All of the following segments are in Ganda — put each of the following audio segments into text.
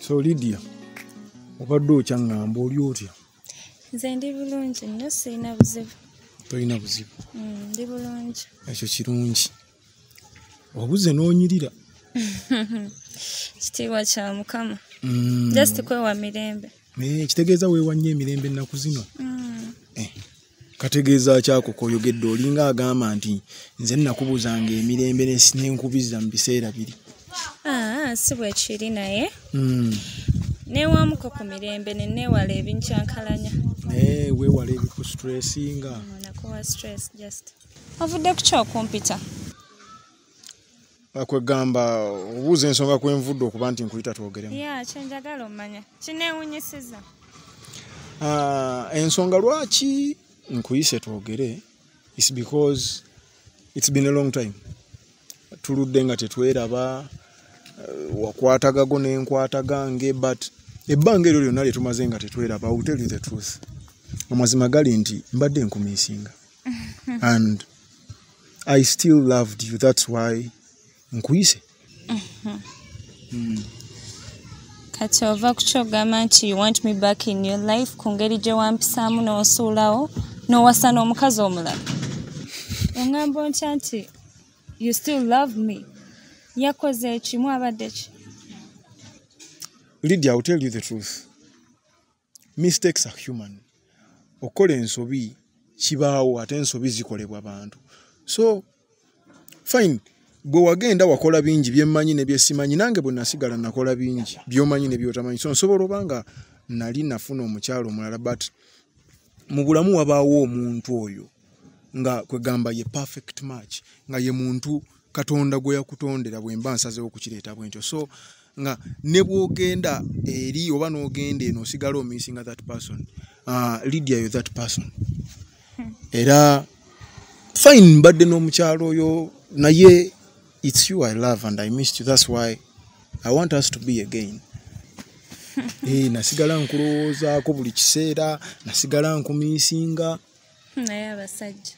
So Lydia, obadde okyangamba oli otya? Nze ndi bulungi nnyo sirina buzibu. Tolina buzibu? Ndi bulungi. Ekyo kirungi. Obuze n'onyirira. Kitiibwa kya Mukama. Just kwewa mirembe. Kitegeeza weewa nnyo emirembe ennaku zino. Kategeeza kyako koyogedde olinga agamba nti nze nnakubuuzanga emirembe n'enkubiza mu biseera biri. Si bwe kiri naye. Neewamuko ku mirembe ne neewala ebinkyankalanya. Weewala ebikustressinga. Nakuwa stress just. Ovudde ku kyokumpita. Akwegamba obuuza ensonga kwenvudde okuba nti nkuyita twogeremu. Kyenjagala omanya. Kineewunyisiza. Ensonga lwaki nkuyise twogere is because it's been a long time. Tuludde nga tetweraba, wakwatagago n'enkwatagange, but ebbanga eryo lyonna lye tumaze nga tetweraba. I will tell you the truth. Amazima gali nti mbadde nkumiisinga. And I still loved you. That's why nkuyise. Kati ova kukyogamba nti you want me back in your life ku ngeri gye wampisaamu n'osuulawo n'owasa n'omukazi omulala. Oŋŋamba ntya nti you still love me. Yakoze ekimu abadde ki? Lydia, I will tell you the truth. Mistakes are human. Okola ensobi kibaawo ate ensobi zikolebwa bantu. So, fine. Bwe wagenda wakola bingi byemmanyi ne byesimanyi, nange bwe nasigala nakola bingi by'omanyi ne by'otamanyi. So nsobola obanga nali nafuna omukyalo omulala, but mu bulamu wabaawo omuntu oyo nga kwegamba ye perfect match, nga ye muntu Katonda gwe yakutondera bwe mba nsazeewo kukireeta bwentyo. So nga ne bw'ogenda eri oba n'ogenda eno osigala omisinga that person. Lydia, you're that person. Era fine mbadde n'omukyalo oyo naye it's you I love and I missed you. That's why I want us to be again. Nasigala nkulowoozaako buli kiseera, nasigala nkumiisinga. Naye abasajja.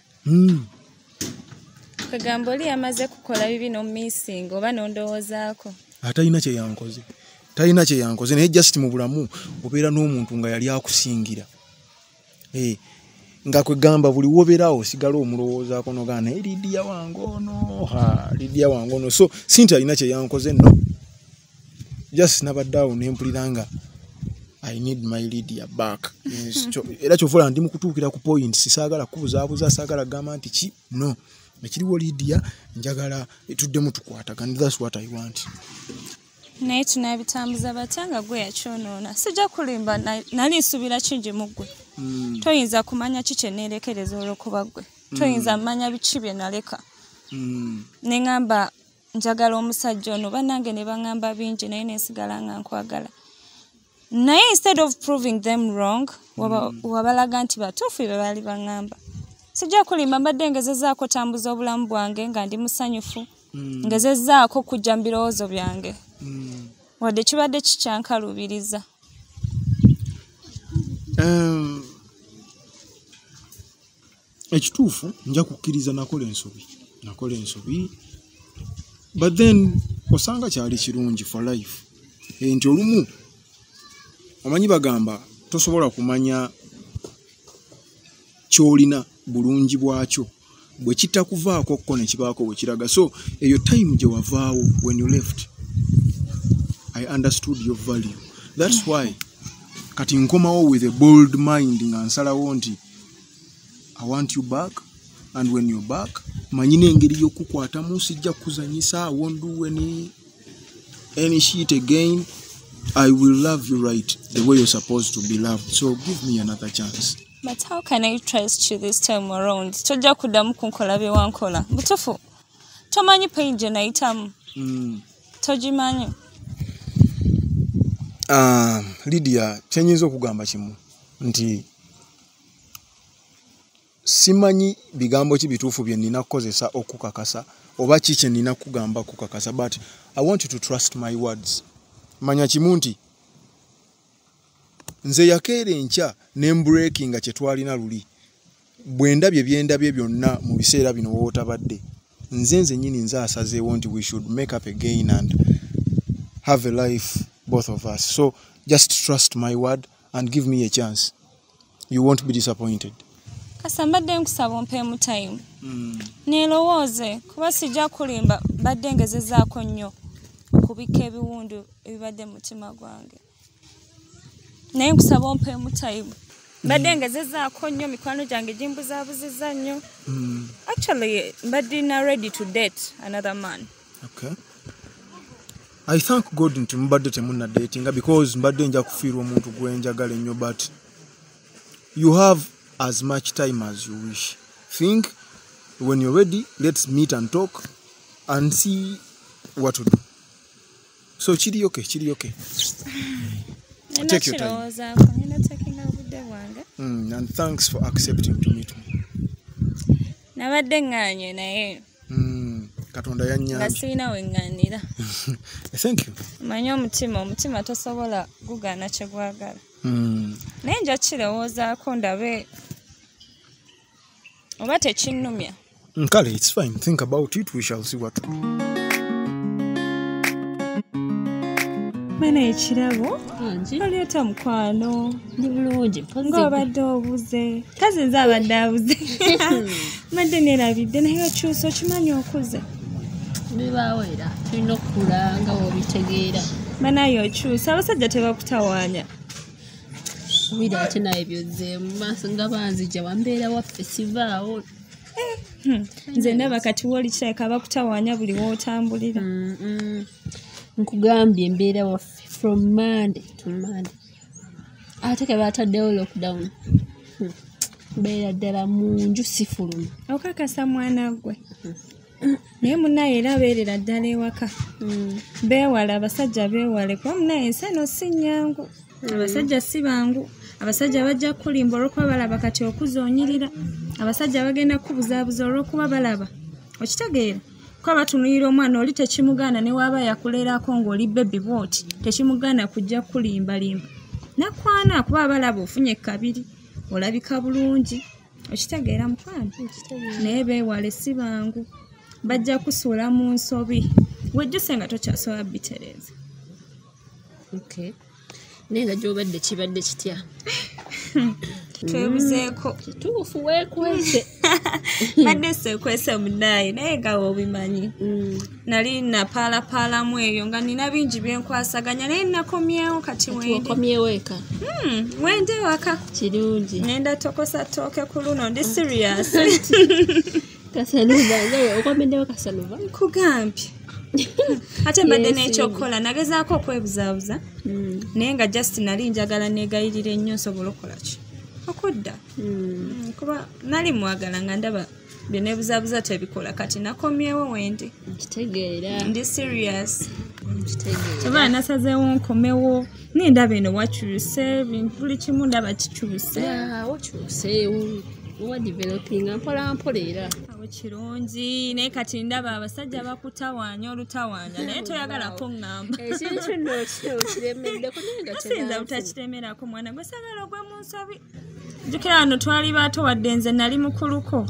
Kwegamba oli yamaze kukola bibi n'omiisinga oba n'ondowoozaako. Talina kye yankoze. Talina kye yankoze naye just mu bulamu obeera n'omuntu nga yali akusingira. Nga kwegamba buli wobeerawo osigala omulowoozaako n'ogamba naye Lydia wange ono, Lydia wange ono. So sinti alina kye yankoze no. Just nabaddeawo ne mpulira nga I need my Lydia back. Era kyovula ndi mu kutuukira ku points, saagala kubuzaabuza, saagala gamba nti ki no. Ekiriwo Lydia njagala tuddemu tukwatagana. That's what I want. Naye tunabitambuza batya nga gwe yakyonoona. Sijja kulimba nali nsuubira kingi mu ggwe. Toyinza kumanya ki kye neerekereza olw'okuba ggwe. Toyinza mmanya biki bye naleka. Ne ŋŋamba njagala omusajja ono bannange ne baŋŋamba bingi naye neesigala nga nkwagala. Naye instead of proving them wrong, wabalaga nti batuufu be baali baŋŋamba. Sijja kulimba mbadde ngezezzaako tambuza obulamu bwange nga ndi musanyufu. Ngezezzaako kujja mu birowoozo byange. Wadde kibadde kikyankalubiriza. Ekituufu nja kukkiriza nakola ensobi. But then osanga kyali kirungi for life. Nti olumu omanyi bagamba tosobola kumanya kyolina bulungi bwakyo bwe kitakuvaako ko ne kibaako bwe kiraga. So eyo time gye wavaawo when you left I understood your value. That's why kati nkomawo with a bold mind nga nsalawo nti I want you back, and when you're back manyine engeri y'okukwatamu, sijja kuzanyisa. I won't do any shit again. I will love you right the way you're supposed to be loved. So give me another chance. But how can I trust you this time around? Tojja kuddamu kunkola bye wankola. Butufu. Tomanyi pain gye nayitamu. Togimanyi. Lydia, kyenyinza okugamba kimu nti simanyi bigambo ki bituufu bye nina kukozesa okukakasa oba ki kye nina kugamba kukakasa, but I want you to trust my words. Manya kimu nti nze yakeera enkya n'embreakinga kye twalina luli bwe ndabye byendabye byonna mu biseera bino wootabadde nze nnyini nze Asazewo nti we should make up again and have a life both of us. So just trust my word and give me a chance. You won't be disappointed. Kasa mbadde nkusaba ompeemu time. Neerowooze kuba sijja kulimba mbadde ngezezaako nnyo okubika ebiwundu ebibadde mu mutima gwange. Naye nkusaba ompeemu time. Mbadde ngezezaako nnyo mikwano gyange gimbuzaabuziza nnyo. Actually, mbadde na ready to date another man. Okay. I thank God nti mbadde temuna dating because mbadde nja kufiirwa omuntu gwenjagala ennyo, but you have as much time as you wish. Think when you're ready, let's meet and talk and see what to do. So chiri okay. Take your time. And thanks for accepting to meet me. Nabadde nganye naye. Katonda yannyambye. Nasiina wenganira. Thank you. Manyi omutima tosobola gugaana kye gwagala. Naye nja kirowoozaako ndabe oba tekinnumya. Kale, it's fine. Think about it. We shall see what to do. Mana ekirabo? Oleeta mukwano. Ndi bulungi. Ng'obadde obuze. Kazi nze abadde abuze. Mbadde neerabidde naye okyusa okimanyi okuze. Bibaawo era tulina okukula nga bw'obitegeera. Banaye okyusa abasajja tebakutawaanya. Bira ate naye byozze mu maaso nga banzija wambeera waffe sivaawo. Nze ndaba kati woli kirabika bakutawaanya buli w'otambulira. Nkugambye embeera waffe from Monday to Monday. Ate ke baataddewo lockdown. Mbeera ddala mu nju sifuluma. Okakasa mwana gwe. Naye munnaye era abeerera ddala ewaka. Beewale abasajja beewale kuba munnaye ensi eno si nnyangu. Abasajja si bangu. Abasajja bajja kulimba olw'okuba balaba kati okuzoonyirira. Abasajja bagenda kubuzaabuza olw'okuba balaba. Okitegeera? Kuba batunuulira omwana oli tekimugaana ne waaba yakulerako ng'oli baby bwoti. Tekimugaana kujja kulimbalimba. Nakwana kuba balaba ofunye kabiri. Olabika bulungi. Okitegeera mukwano? Naye beewale si bangu. Bajja kusuula mu nsobi. Wejjuse nga tokyasobola bitereeza. Okay. Naye nga gy'obadde kibadde kitya? Twebuzeeko. Kituufu weekwese. Badde seekwese munnaye naye nga obimanyi. Nali napaalapaalamu eyo nga nina bingi byenkwasaganya naye nakomyewo kati wende. Wakomyewo eka? Wende waka. Kirungi. Ngenda tokosa tooke ku luno ndi serious. Kasanuva nga okomeddewo Kasanuva? Nkugambye. Ate mbadde n'ekyokukola nagezaako okwebuzaabuza naye nga just nali njagala neegayirira ennyo nsobola okukola ki okudda kuba nali mwagala nga ndaba byenebuzaabuza tebikola kati nakomyewo wendi. Kitegeera. Ndi serious. Kitegeera. Kyova nasazeewo nkomewo naye ndaba eno wakyuse buli kimu ndaba kikyuse. Wakyuseewo. Wa developing mpola mpola era. Awo kirungi naye kati ndaba abasajja bakutawaanya olutawaanya naye toyagala kuŋŋamba. Ekintu kino kiremeddeko naye nga sinza butakitemerako mwana gwe sagala ogwe mu nsobi. Jjukira wano twali bato wadde nze nali mukuluko.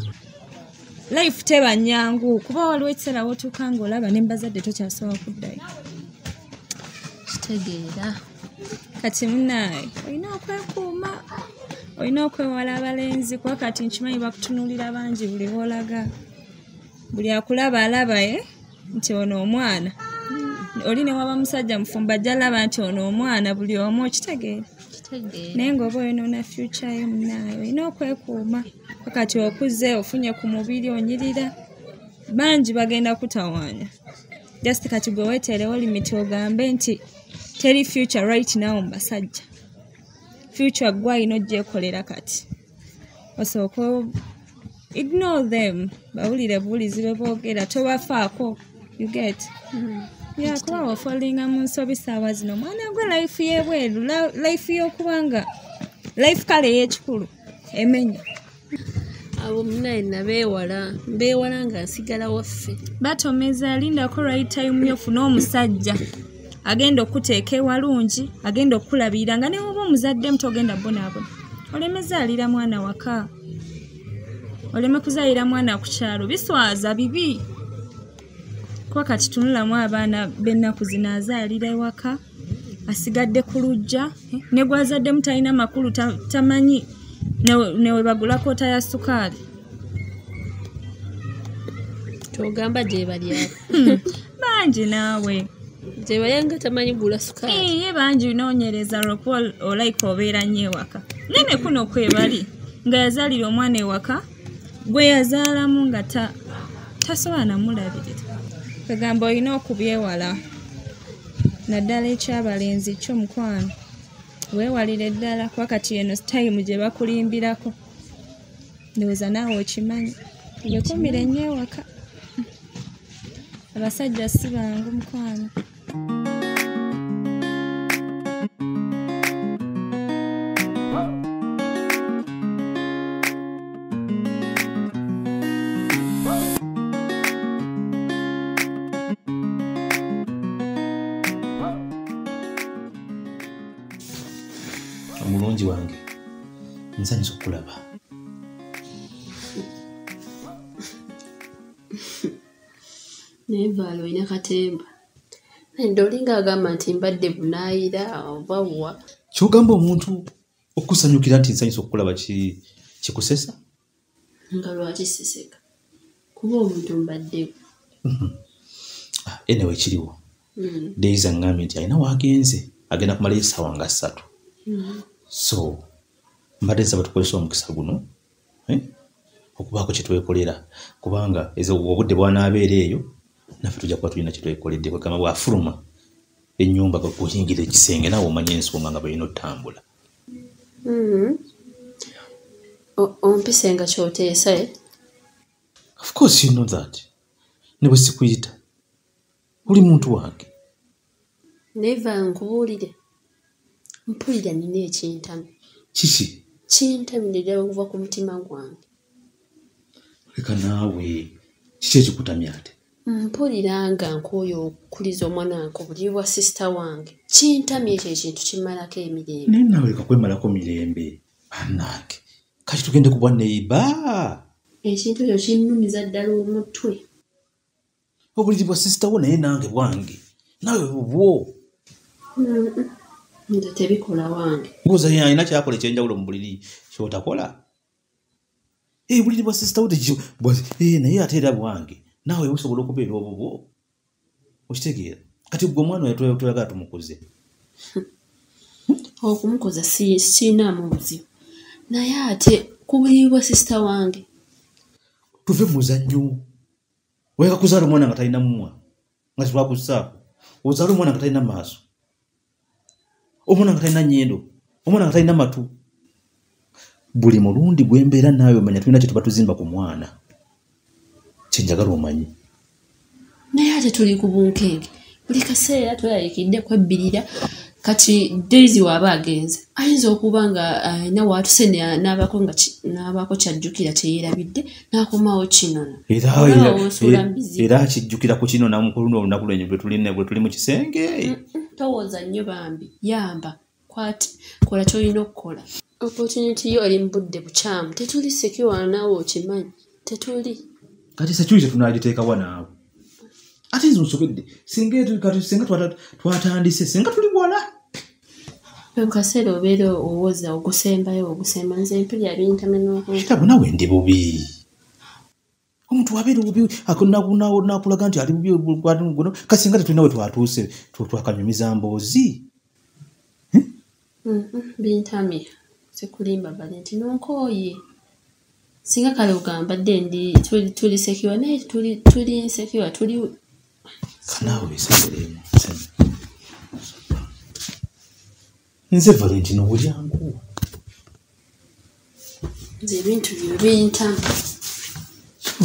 Life teba nnyangu kuba waliwo ekiseera wotuuka ng'olaba ne mbazadde tokyasobola kuddayo. Kitegeera. Kati munnaye olina okwekuuma. Olina okwewala abalenzi kuba kati nkimanyi bakutunuulira bangi buli bw'olaga. Buli akulaba alaba nti ono omwana. Oli ne waba musajja mufumba ajja alaba nti ono omwana buli omu okitegeera. Naye ng'oba oyonoona future yo munnaye olina okwekuuma. Kati okuze ofunye ku mubiri onyirira. Bangi bagenda kutawaanya. Just kati gwe weeteerewo limiti ogambe nti teri future right now mu basajja. Future gwa ino gyekolera kati. Osooka ignore them. Bawulire bulizi bwe boogera tobafaako. You get? Yeah, kuba wafalinga mu nsobi ssaawa zino mwana gwe life y'ebweru life y'okubanga life kale y'ekikulu emenya. Abo munnaye mbeewala nga nsigala waffe. Batomeza alindako right time yofuna omusajja agenda okuteeka ewalungi agenda okukulabirira nga ne woba omuzadde muto ogenda bonaabona. Oleme zaalira mwana waka. Oleme kuzaalira mwana ku kyalo biswaza bibi. Kuba kati tunulamu abaana b'ennaku zino azaalira ewaka asigadde ku lujja ne gwazaddemu talina makulu tamanyi newe bagula koota ya sukaali. Kyogamba gye bali awo. Bangi naawe. Gye bayanga tamanyi gula sukaali. Ye bangi noonyereza lwokuba olayika obeera nnyo ewaka. Nene kuno kwebali nga yazaalira omwana ewaka gwe yazaalamu nga tasobola namulabirira. Kagamba olina okubyewala. Naddala ekyabalenzi kyo mukwano. Weewalire ddala kuba kati eno sitayimu gye bakulimbirako. Ndowooza naawe okimanyi. Wekumire nnyo ewaka. Abasajja si bangu mukwano. Omulungi wange nsanyusa okulaba. Nevaalo ina katemba. Ndolinga agamba nti mbadde bunaayira oba wa. Kyogamba omuntu okusanyukira nti nsanyusa okulaba kikusesa? Nga lwaki siseka. Kuba omuntu mbadde. Enewe kiriwo. Deiza ngambye nti alina waagenze agenda kumala essaawa nga 3. So mbadde nsaba tukozesa omukisa guno okubaako kye twekolera kubanga obudde bwanaabeera eyo naffe tujja kuba tulina kye twekoledde kwegamba bw'afuluma ennyumba bw'oyingira ekisenge naawe omanye ensonga nga balina otambula. Ompise nga kyoteesa Of course you know that. Ne bwe sikuyita oli muntu wange. Neva nkubuulire. Mpulira nina ekintami. Kiki? Kintamidde okuva ku mutima gwange. Leka naawe kiki ekikutamya ate? Mpulira nga nkooyo okukuliza omwana wange obulibwa sisita wange. Kintamye ekyo ekintu kimalako emirembe. Naye naawe leka kwemalako mirembe. Bannange kati tugende ku bwaneiba. Ekintu ekyo kinnumiza ddala omutwe. Obuliri bwa sisita wo naye nange bwange. Naawe bubwo. Nze tebikola wange. Mbuuza alina kyakola ekyenjawulo mu buliri kyotakola. Obuliri bwa sisita wo naye ate era bwange. Naawe busobola okubeera obubwo. Okitegeera? Kati gwe omwana we tuyagala tumukuze. Okumukoza siinaamu buzibu. Naye ate ku buliri bwa sisita wange. Tuve mu muzannyo. Weka kuzaala omwana nga talina mumwa. Nga twakussaako. Ozaala omwana nga talina maaso. Omwana nga talina nnyindo. Omwana nga talina matu. Buli mulundi gwembeera naawe omanya tulina kye tuba tuzimba ku mwana. Kyenjagala omanyi. Naye ate tuli ku bunkenge. Buli kaseera tweyayikidde kwebbirira. Kati Daisy waaba agenze. Ayinza okuba nga alina waatuse n'abaako kyajjukira kyeyerabidde n'akomawo kinono. Era akijjukira ku kino namukulu n'olunaku lwenyu bwe tuli mu kisenge. Towooza nnyo bambi. Yamba. Kola ky'olina okukola. Opportunity yo oli mu budde bukyamu. Tetuli secure naawe okimanyi. Tetuli. Kati security tunaagiteekawa naawe. Ate nze nsobedde singa twatandise singa tuli bwala. Kaseera obeera owoza ogusemba nze mpulira bintamenooko. Kitabo nawe ndi bubi. Omuntu wabeera bubi nakulaga nti ali bubi guno kasinga tetulina we twatuuse twakanyumiza mboozi. Bintamye sikulimba Valentino nkooye. Singa kale ogamba dde tuli secure naye tuli insecure tuli. Kanawe biseeremu. Nze Valentino bulyangu. Nze ebintu byo bintamye.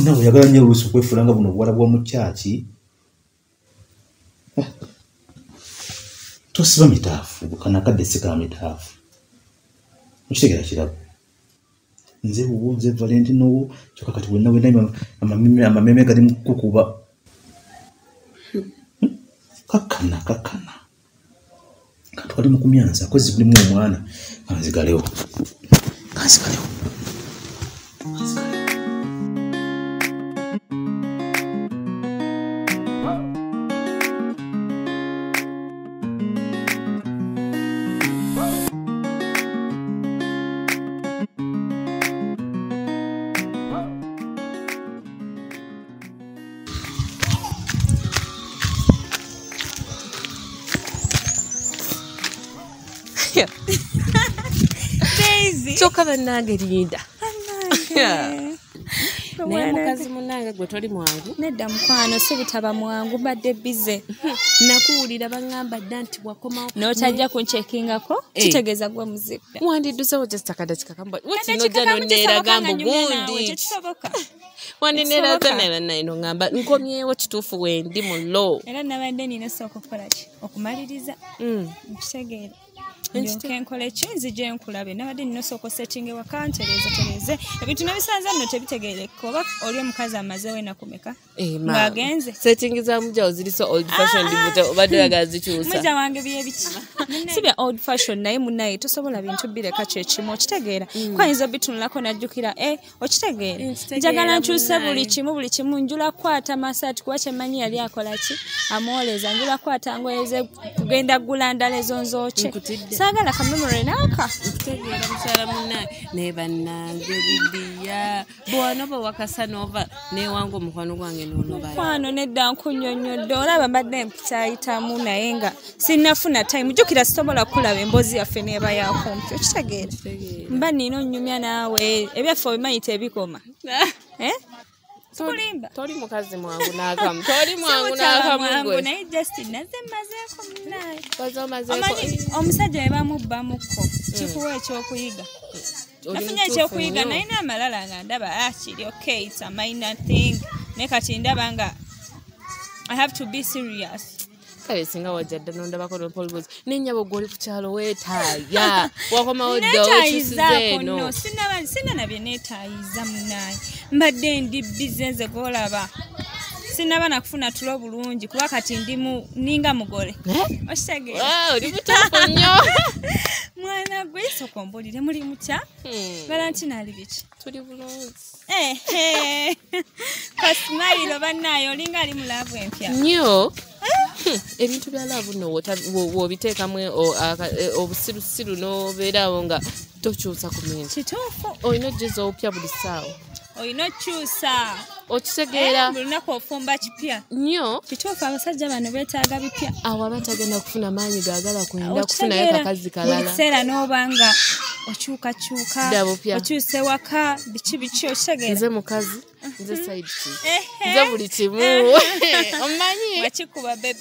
Nawe oyagala nnyo oluusi okwefuula nga buno obuwala bw'omu kyaki. Tosiba mitaafu kanakadde si ka mitaafu. Okitegeera Kirabo. Nze Valentino kyokka kati wenna amameme gali mu kukuba. Kakana. Kati wali mu kumyansa kozi bulimu omwana. Kanzigalewo. Daisy. Kyokka bannange linda. Naye mukazi munnange gwe toli mwangu. Nedda mukwano si butaba mwangu badde bize. Nakuwulira baŋŋamba dda nti wakomawo. N'otajja kunchekingako kitegeeza gwe muzibba. Wandiddusewo just akadakika kambo. Wekinojja nonneeraga mbu gundi. Wandinneeraza naye nayino ŋŋamba nkomyewo kituufu wendi mu lo. Era nabadde nina sooka okukola ki? Okumaliriza. Nkitegeera. Ndyoke nkole ki nzije nkulabe nabadde nina sooka setting ewaka ntereze ebintu nabisanza nno tebitegeereka oba oli omukazi amazeewo enakumeka ng'agenze setting za mujawo ziri so old fashion but obadde oyagala zikyusa muja wange byebiki si bya old fashion naye munnaye tosobola bintu bireka kyekimu okitegeera kwayinza bitunulako najjukira okitegeera njagala nkyuse buli kimu njula kwata masaati kuba kyemanyi yali akola ki amwoleza njula kwata ngoyeze kugenda gula ndala ezo nzooke sagala kamemore naka ntegeera mukyala munnaye naye bannange bidiya bw'onoba wakasanova neewanga omukwano gwange n'onobala mukwano nedda nkunnyonnyodde olaba mbadde mpitayitamu naye nga sinnafuna time jjukira sisobola kulaba emboozi yaffe neeba yakumpi okitegeera mba nina onnyumya naawe ebyaffe obimanyi tebikoma Kulimba. Tori mukazi mwangu n'akamu. Tori mwangu n'akamu gwe. Naye Justin naze mmazeeko munnaye. Omazeeko. Omusajja we bamubbamuko. Kikuwa ekyokuyiga. Nafunye ekyokuyiga naye n'amalala nga ndaba kiri okay it's a minor thing. Ne kati ndaba nga I have to be serious. Kale singa wajjadde n'ondabako n'opolgozi n'ennyabo gw'oli ku kyalo weetaaya wakomawo dda okyusize eno sinna nabye neetaayiza munnaye mbadde ndi bizinze gw'olaba sinnaba nakufuna tulo bulungi kuba kati ninga mugole okitegeera oli mutafu nnyo mwana gwe sooka ombulire muli mutya Valentino ali biki tuli bulungi kasimayiro bannaayo olinga ali mu laavu empya nnyo ebintu bya laavu nno w'obiteekamu obusirusiru n'obeerawo nga tokyusa ku mintu kituufu olina ojjeza opya buli ssaawa olina okyusa okitegeera buli lunaku ofumba kipya nnyo kituufu abasajja bano beetaaga bipya awo aba tagenda kufuna maanyi gaagala kwenda kufunayo kakazi kalala buli kiseera n'obanga okyukakyuka okyuse waka biki okitegeera nze mukazi nze side nze buli kimu omanyi wakikuba bebe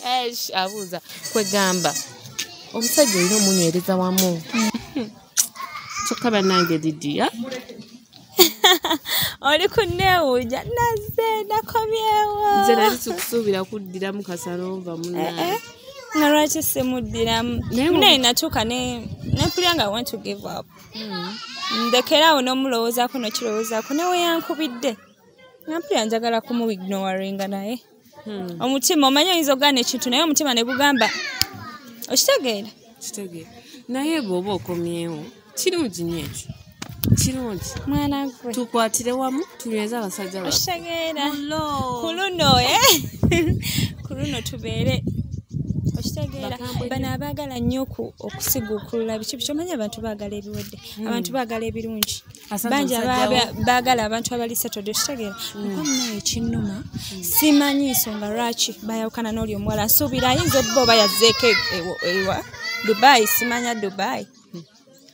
abuuza kwegamba omusajja olina omunywereza wamu kyokka bannange Lidia oli kunneewuuja nazze nakomyewo nze nali sikusuubira kuddiramu kasanova munnaye nga lwaki simuddiramu munaye natuuka nepulya nga I want to give up ndekeraawo n'omulowoozaako nokirowoozaako newe yankubidde nampulya njagala kumuignoringa naye omutima omanyi oyinza okugaana ekintu naye omutima ne gugamba okitegeera naye bw'oba okomyewo kirungi nnyo ekyo kirungi mwana gwe tukwatire wamu tunyweze abasajja baffe okitegeera ku luno tubeere okitegeera bano abaagala nnyo okusiguukulula biki omanyi abantu baagala ebiwedde abantu baagala ebirungi bangi baagala abantu abali setode okitegeera munaye ekinnuma simanyi nsonga lwaki bayawukana n'oli omuwala nsuubira ayinza obba oba yazzeeko ewa Dubai simanya Dubai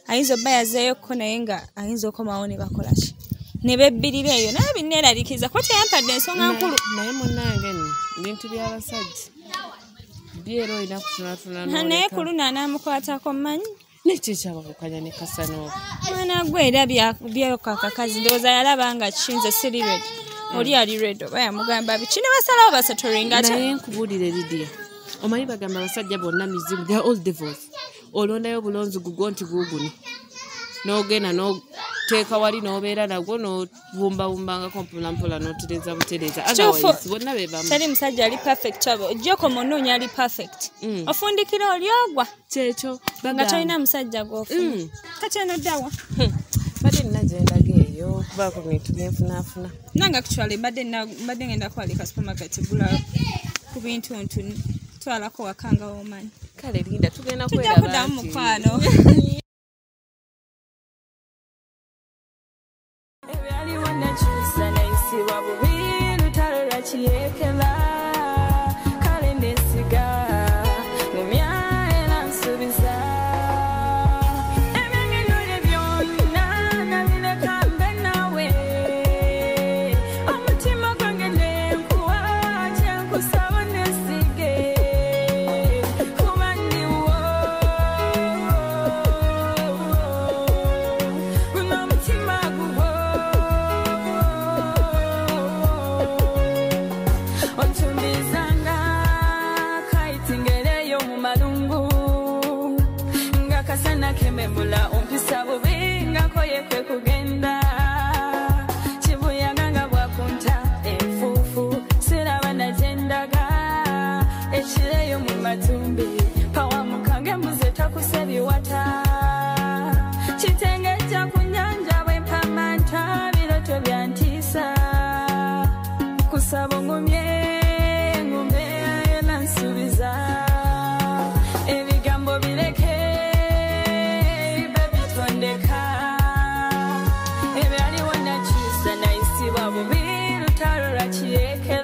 ayinza obba yazzeeyoko naye nga ayinza okomawo ne bakola ki ne bebbirira eyo naye binneeraliikiriza kuba teyampadde ensonga nkulu naye munnange nno bintu by'abasajja byera olina kutunatuna naye ku luno anaamukwatako mmanyi nekyo ekyabakukanya ne kasanova mwana gwe era byokakakazi ndowooza yalaba nga kinze siri red oli ali red oba yamugamba biki ne basalawo basatoringa naye nkubuulire Lidia omanyi bagamba abasajja bonna mizimu they are all devils olondayo obulonzi gugwo nti guuguno n'ogenda n'oteeka wali n'obeera nagwo n'obumbawumbangako mpolampola n'otereza butereza otherwise bonna bebamu teri musajja ali perfect ojjoko munoonya ali perfect ofundikira olyogwa kyekyo nga tolina musajja gw'ofuna kati eno ddawa badde nina gyendaga eyo kubaako bintu byenfunaafuna nange actually mbadde ngenda kwalika supermarket gula ku bintu ntuni twalako wakanga w'omanyi kale Linda tugenda tujja kuddamu mukwano ebyaliwo nakyusa nayisibwa bubi lutalo lwakiyekera kale ndesiga lumya era nsubiza wangumye ngumbe yona nsubiza ebigambo bireke baby twondeka ebyaliwo nakyusa nayisibwa bubi lutalo lwakirekera